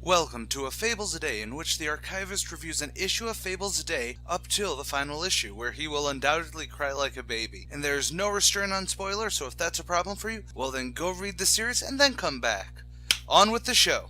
Welcome to a Fables a Day, in which the Archivist reviews an issue of Fables a day up till the final issue, where he will undoubtedly cry like a baby. And there is no restraint on spoilers, so if that's a problem for you, well then go read the series and then come back. On with the show.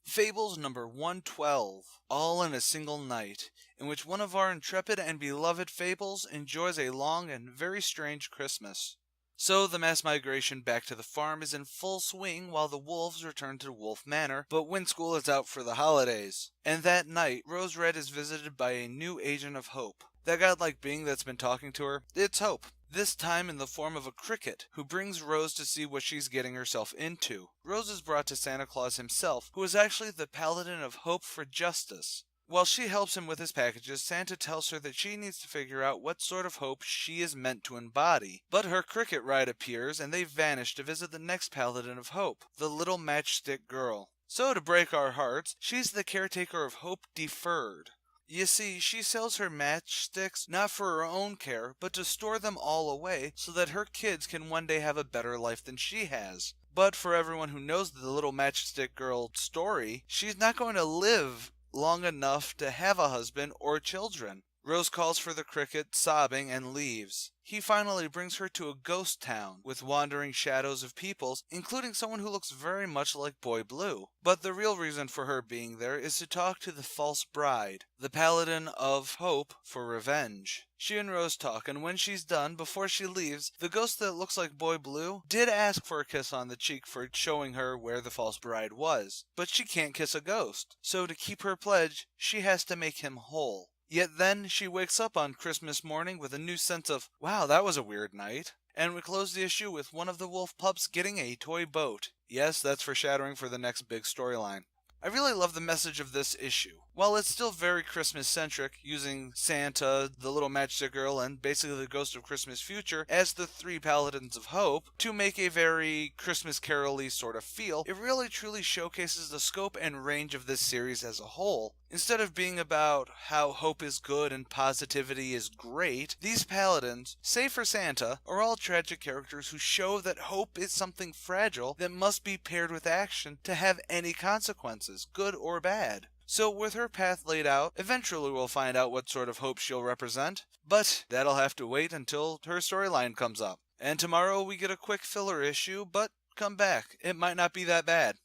Fables number 112, All in a Single Night, in which one of our intrepid and beloved Fables enjoys a long and very strange Christmas. So the mass migration back to the farm is in full swing while the wolves return to Wolf Manor, but Windschool is out for the holidays. And that night, Rose Red is visited by a new agent of Hope. That godlike being that's been talking to her, it's Hope. This time in the form of a cricket, who brings Rose to see what she's getting herself into. Rose is brought to Santa Claus himself, who is actually the paladin of Hope for Justice. While she helps him with his packages, Santa tells her that she needs to figure out what sort of hope she is meant to embody. But her cricket ride appears, and they vanish to visit the next paladin of hope, the little matchstick girl. So to break our hearts, she's the caretaker of hope deferred. You see, she sells her matchsticks not for her own care, but to store them all away so that her kids can one day have a better life than she has. But for everyone who knows the little matchstick girl story, she's not going to live long enough to have a husband or children. Rose calls for the cricket, sobbing, and leaves. He finally brings her to a ghost town with wandering shadows of peoples, including someone who looks very much like Boy Blue. But the real reason for her being there is to talk to the false bride, the paladin of Hope for revenge. She and Rose talk, and when she's done, before she leaves, the ghost that looks like Boy Blue did ask for a kiss on the cheek for showing her where the false bride was. But she can't kiss a ghost, so to keep her pledge, she has to make him whole. Yet then she wakes up on Christmas morning with a new sense of, wow, that was a weird night. And we close the issue with one of the wolf pups getting a toy boat. Yes, that's foreshadowing for the next big storyline. I really love the message of this issue. While it's still very Christmas-centric, using Santa, the little matchstick girl, and basically the Ghost of Christmas Future as the three paladins of hope to make a very Christmas carol-y sort of feel, it really truly showcases the scope and range of this series as a whole. Instead of being about how hope is good and positivity is great, these paladins, save for Santa, are all tragic characters who show that hope is something fragile that must be paired with action to have any consequences, good or bad. So with her path laid out, eventually we'll find out what sort of hope she'll represent, but that'll have to wait until her storyline comes up. And tomorrow we get a quick filler issue, but come back, it might not be that bad.